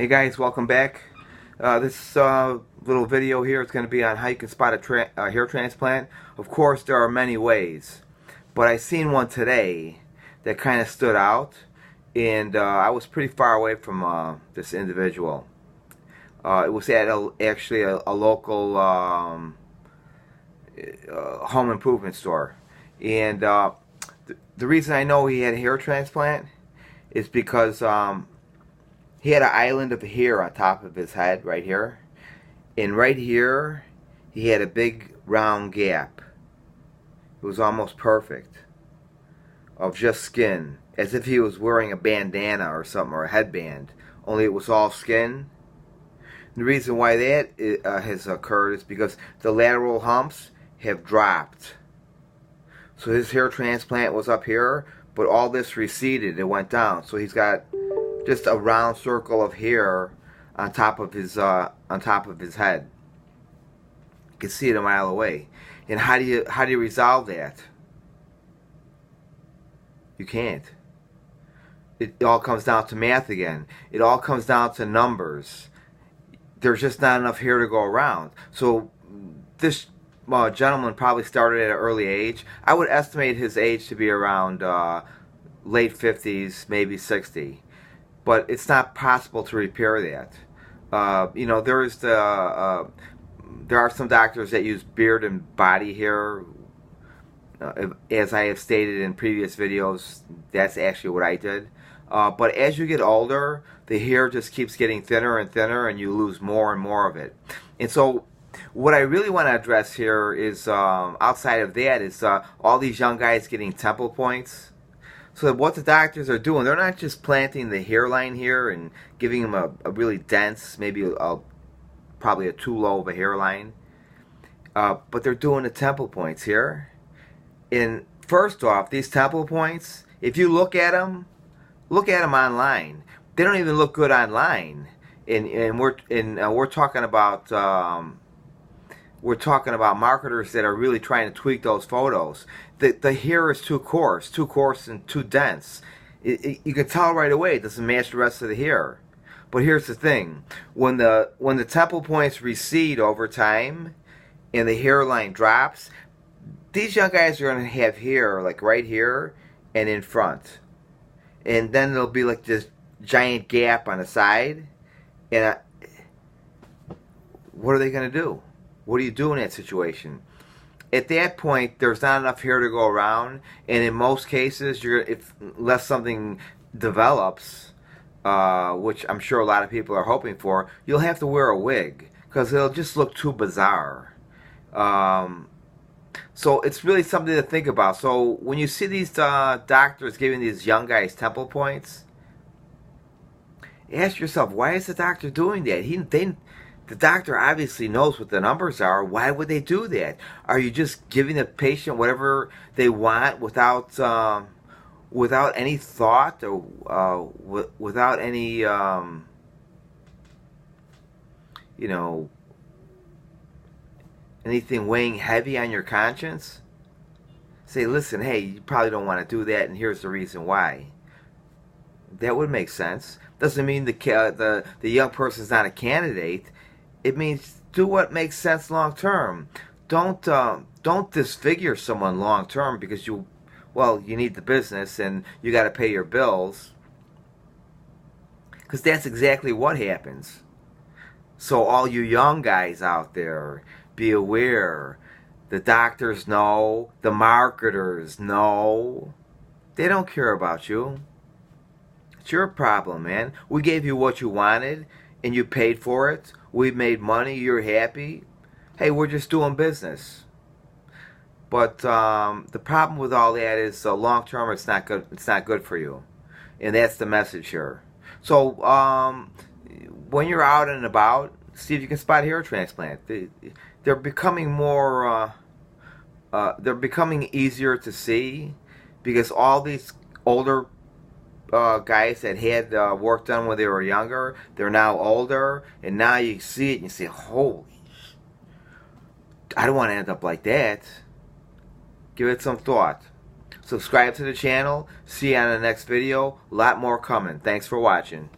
Hey guys, welcome back. This little video here is going to be on how you can spot a hair transplant. Of course, there are many ways, but I seen one today that kind of stood out, and I was pretty far away from this individual. It was at actually a local home improvement store, and the reason I know he had a hair transplant is because he had an island of hair on top of his head right here. And right here, he had a big round gap. It was almost perfect. Of just skin. As if he was wearing a bandana or something, or a headband. Only it was all skin. And the reason why that has occurred is because the lateral humps have dropped. So his hair transplant was up here, but all this receded. It went down. So he's got just a round circle of hair on top of his head. You can see it a mile away. And how do you resolve that? You can't. It all comes down to math again. It all comes down to numbers. There's just not enough hair to go around. So this gentleman probably started at an early age. I would estimate his age to be around late 50s, maybe 60. But it's not possible to repair that. You know, there are some doctors that use beard and body hair. As I have stated in previous videos, that's actually what I did. But as you get older, the hair just keeps getting thinner and thinner, and you lose more and more of it. And so what I really want to address here is, outside of that, is all these young guys getting temple points. So what the doctors are doing, they're not just planting the hairline here and giving them a really dense, maybe probably a too low of a hairline, but they're doing the temple points here. And first off, these temple points, if you look at them online. They don't even look good online. And we're talking about marketers that are really trying to tweak those photos. The hair is too coarse and too dense. You can tell right away it doesn't match the rest of the hair. But here's the thing: when the temple points recede over time and the hairline drops, these young guys are going to have hair like right here and in front, and then there'll be like this giant gap on the side. And what are they going to do? What do you do in that situation? At that point, there's not enough hair to go around, and in most cases, unless something develops, which I'm sure a lot of people are hoping for, you'll have to wear a wig because it'll just look too bizarre. So it's really something to think about. So when you see these doctors giving these young guys temple points, ask yourself, why is the doctor doing that? The doctor obviously knows what the numbers are. Why would they do that? Are you just giving the patient whatever they want without any thought or without any you know, anything weighing heavy on your conscience? Say, listen, hey, you probably don't want to do that, and here's the reason why. That would make sense. Doesn't mean the young person's not a candidate. It means do what makes sense long term. Don't disfigure someone long term because you need the business and you got to pay your bills. Because that's exactly what happens. So all you young guys out there, be aware. The doctors know. The marketers know. They don't care about you. It's your problem, man. We gave you what you wanted, and you paid for it. We made money. You're happy. Hey, we're just doing business. But the problem with all that is, long term, it's not good. It's not good for you, and that's the message here. So when you're out and about, see if you can spot hair transplant. They're becoming more. They're becoming easier to see because all these older guys that had work done when they were younger, they're now older, and now you see it and you say, holy, I don't want to end up like that. Give it some thought. Subscribe to the channel. See you on the next video. A lot more coming. Thanks for watching.